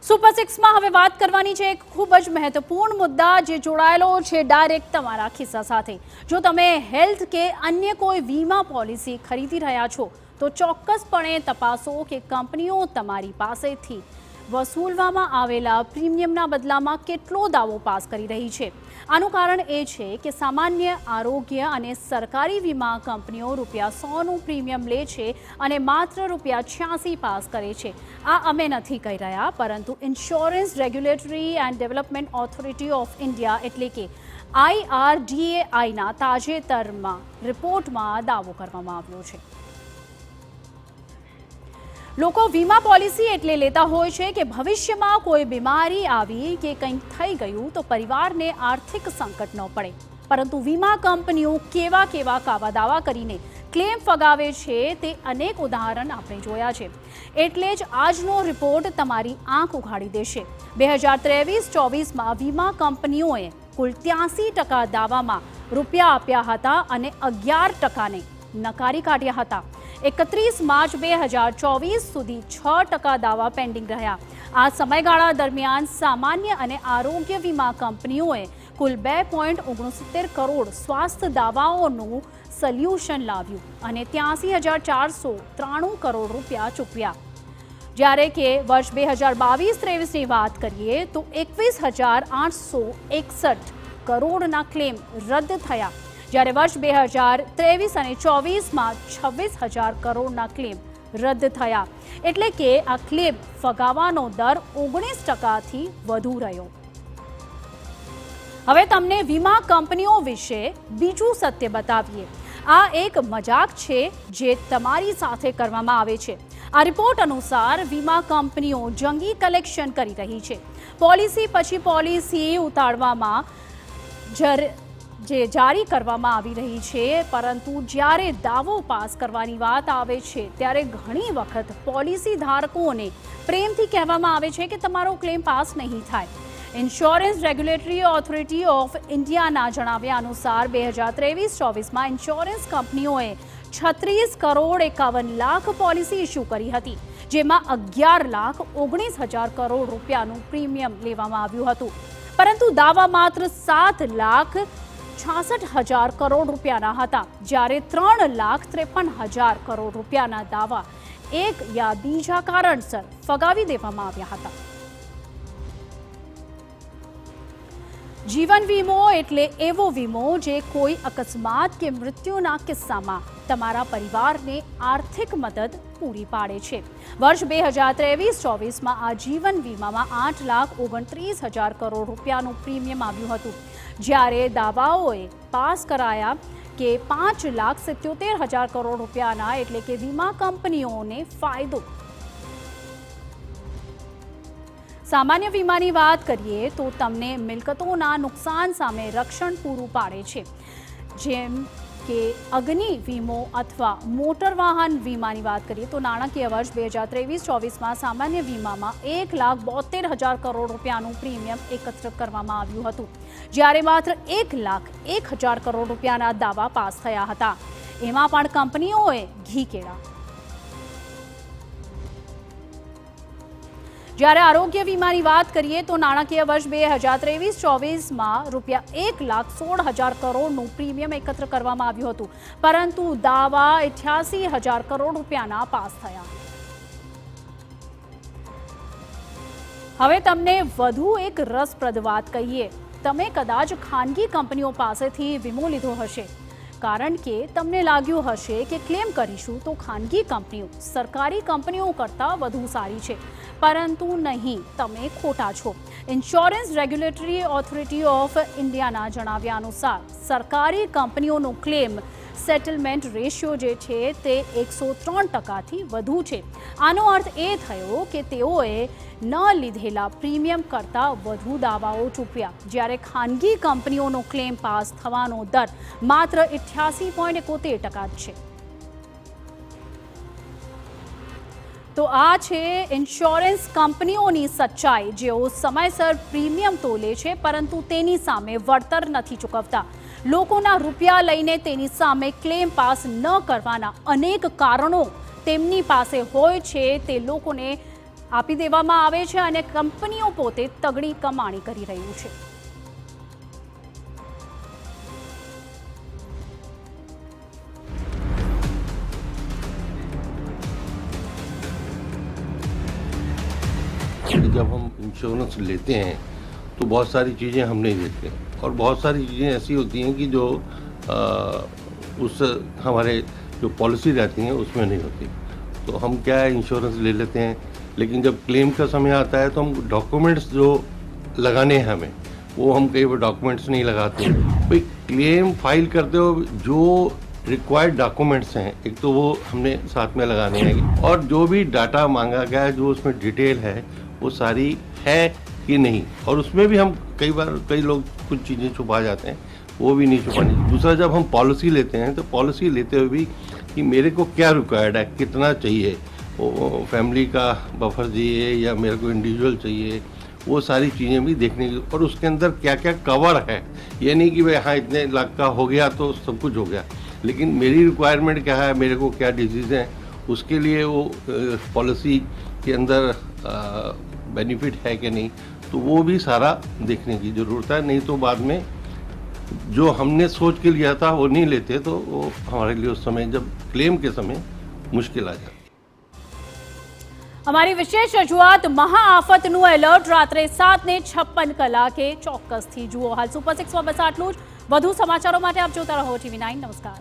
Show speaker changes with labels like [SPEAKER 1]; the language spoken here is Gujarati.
[SPEAKER 1] સુપર સિક્સમાં હવે વાત કરવાની છે એક ખૂબ જ મહત્વપૂર્ણ મુદ્દા જે જોડાયેલો છે ડાયરેક્ટ તમારા ખિસ્સા સાથે। જો તમે હેલ્થ કે અન્ય કોઈ વીમા પોલિસી ખરીદી રહ્યા છો તો ચોક્કસપણે તપાસો કે કંપનીઓ તમારી પાસેથી વસૂલવામાં આવેલા પ્રીમિયમના બદલામાં કેટલો દાવો પાસ કરી રહી છે। આનું કારણ એ છે કે સામાન્ય આરોગ્ય અને સરકારી વીમા કંપનીઓ ₹100નું પ્રીમિયમ લે છે અને માત્ર ₹86 પાસ કરે છે। આ અમે નથી કહી રહ્યા, પરંતુ insurance regulatory and development authority of India એટલે કે IRDAIના તાજેતરમાં રિપોર્ટમાં દાવો કરવામાં આવ્યો છે। લોકો વીમા પોલિસી એટલે લેતા હોય છે કે ભવિષ્યમાં કોઈ બીમારી આવી કે કંઈક થઈ ગયું તો પરિવારને આર્થિક સંકટ ન પડે, પરંતુ વીમા કંપનીઓ કેવા કાવા દાવા કરીને ક્લેમ ફગાવે છે તે અનેક ઉદાહરણ આપણે જોયા છે। એટલે જ આજનો રિપોર્ટ તમારી આંખ ઉઘાડી દેશે। 2023-24માં વીમા કંપનીઓએ કુલ 83% દાવામાં રૂપિયા આપ્યા હતા અને 11%ને નકારી કાઢ્યા હતા। 31 માર્ચ 2024 સુધી 6% દાવા પેન્ડિંગ રહ્યા। આ સમયગાળા દરમિયાન સામાન્ય અને આરોગ્ય વીમા કંપનીઓએ કુલ 2.69 કરોડ સ્વાસ્થ્ય દાવાઓનું સોલ્યુશન લાવ્યું અને 83,493 કરોડ રૂપિયા ચૂકવ્યા। જ્યારે કે વર્ષ 2022-23ની વાત કરીએ તો 21,861 કરોડના ક્લેમ રદ થયા, જ્યારે વર્ષ 2023 અને 24માં 26,000 કરોડના ક્લેમ રદ થયા। એટલે કે આ ક્લેમ ફગાવાનો દર 19%થી વધુ રહ્યો। હવે તમને વીમા કંપનીઓ વિશે બીજું સત્ય બતાવીએ। આ એક મજાક છે જે તમારી સાથે કરવામાં આવે છે। આ રિપોર્ટ અનુસાર વીમા કંપનીઓ જંગી કલેક્શન કરી રહી છે। પોલિસી પછી પોલિસી ઉતારવામાં જે જારી કરવામાં આવી રહી છે, પરંતુ જ્યારે દાવો પાસ કરવાની વાત આવે છે ત્યારે ઘણી વખત પોલિસી ધારકોને પ્રેમથી કહેવામાં આવે છે કે તમારો ક્લેમ પાસ નહીં થાય। ઇન્સ્યોરન્સ રેગ્યુલેટરી ઓથોરિટી ઓફ ઇન્ડિયાના જણાવ્યા અનુસાર 2023-24માં ઇન્સ્યોરન્સ કંપનીઓએ 36,51 લાખ પોલિસી ઇસ્યુ કરી હતી, જેમાં 11,19,000 કરોડ રૂપિયાનું પ્રીમિયમ લેવામાં આવ્યું હતું, પરંતુ દાવા માત્ર 7,66,000 કરોડ રૂપિયાના હતા, જ્યારે 3,53,000 કરોડ રૂપિયાના દાવા એક યા બીજા કારણસર ફગાવી દેવામાં આવ્યા હતા। જીવન વીમો એટલે એવો વીમો જે કોઈ અકસ્માત કે મૃત્યુના કિસ્સામાં તમારા પરિવારને આર્થિક મદદ પૂરી પાડે છે। વર્ષ 2023-24માં આ જીવન વીમામાં 8,29,000 કરોડ રૂપિયાનું પ્રીમિયમ આવ્યું હતું, જ્યારે દાવાઓએ પાસ કરાયા કે 5,77,000 કરોડ રૂપિયાના, એટલે કે વીમા કંપનીઓને ફાયદો। સામાન્ય વીમાની વાત કરીએ તો તમને મિલકતોના નુકસાન સામે રક્ષણ પૂરું પાડે છે, જેમ કે અગ્નિ વીમો અથવા મોટર વાહન વીમાની વાત કરીએ તો નાણાકીય વર્ષ 2023-24માં સામાન્ય વીમામાં 1,72,000 કરોડ રૂપિયાનું પ્રીમિયમ એકત્ર કરવામાં આવ્યું હતું, જ્યારે માત્ર 1,01,000 કરોડ રૂપિયાના દાવા પાસ થયા હતા। એમાં પણ કંપનીઓએ ઘી કેળા। જ્યારે આરોગ્ય વીમાની વાત કરીએ તો નાણાકીય વર્ષ 2023-24માં ₹1,16,000 કરોડનું પ્રીમિયમ એકત્ર કરવામાં આવ્યું હતું, પરંતુ દાવા 88,000 કરોડ રૂપિયાના પાસ થયા। હવે તમને વધુ એક રસપ્રદ વાત કહીએ। તમે કદાચ ખાનગી કંપનીઓ પાસેથી વીમો લીધો હશે, કારણ કે તમને લાગ્યું હશે કે ક્લેમ કરીશું તો ખાનગી કંપનીઓ સરકારી કંપનીઓ કરતાં વધુ સારી છે, પરંતુ નહીં, તમે ખોટા છો। ઇન્સ્યોરન્સ રેગ્યુલેટરી ઓથોરિટી ઓફ ઇન્ડિયાના જણાવ્યા અનુસાર સરકારી કંપનીઓનો ક્લેમ સેટલમેન્ટ રેશિયો જે છે તે 103%થી વધુ છે। આનો અર્થ એ થયો કે તેઓએ ન લીધેલા પ્રીમિયમ કરતાં વધુ દાવાઓ ચૂકવ્યા, જ્યારે ખાનગી કંપનીઓનો ક્લેમ પાસ થવાનો દર માત્ર 88.71% છે। તો આ છે ઇન્સ્યોરન્સ કંપનીઓની સચ્ચાઈ, જેઓ સમયસર પ્રીમિયમ તો લે છે પરંતુ તેની સામે વળતર નથી ચૂકવતા। લોકોના રૂપિયા લઈને તેની સામે ક્લેમ પાસ ન કરવાના અનેક કારણો તેમની પાસે હોય છે, તે લોકોને આપી દેવામાં આવે છે અને કંપનીઓ પોતે તગડી કમાણી કરી રહ્યું છે।
[SPEAKER 2] जब हम इंश्योरेंस लेते हैं तो बहुत सारी चीज़ें हम नहीं देखते और बहुत सारी चीज़ें ऐसी होती हैं कि जो उस हमारे जो पॉलिसी रहती हैं उसमें नहीं होती। तो हम क्या है इंश्योरेंस ले लेते हैं, लेकिन जब क्लेम का समय आता है तो हम डॉक्यूमेंट्स जो लगाने हैं हमें वो हम कई बार डॉक्यूमेंट्स नहीं लगाते। भाई क्लेम फाइल करते हो जो रिक्वायर्ड डॉक्यूमेंट्स हैं एक तो वो हमने साथ में लगाने हैं और जो भी डाटा मांगा गया है जो उसमें डिटेल है वो सारी है कि नहीं, और उसमें भी हम कई लोग कुछ चीज़ें छुपा जाते हैं, वो भी नहीं छुपानी। दूसरा जब हम पॉलिसी लेते हैं तो पॉलिसी लेते हुए भी कि मेरे को क्या रिक्वायर्ड है, कितना चाहिए, वो फैमिली का बफर चाहिए या मेरे को इंडिविजुअल चाहिए, वो सारी चीज़ें भी देखने की, और उसके अंदर क्या क्या कवर है। ये नहीं कि भाई हाँ इतने लाख का हो गया तो सब कुछ हो गया, लेकिन मेरी रिक्वायरमेंट क्या है, मेरे को क्या डिजीज़ हैं, उसके लिए वो पॉलिसी के अंदर बेनिफिट है कि नहीं, तो वो भी सारा देखने की ज़रूरत है। नहीं तो बाद में जो हमने सोच के लिया था वो नहीं लेते तो वो हमारे लिए उस समय जब क्लेम के समय मुश्किल आ जाती।
[SPEAKER 1] અમારી વિશેષ રજૂઆત મહાઆફતનું એલર્ટ રાત્રે 7:56 કલાકે ચોક્કસથી જુઓ। હાલ સુપર 6 માં બસ આટલું જ। વધુ સમાચારો માટે આપ જોતા રહો TV9। નમસ્કાર।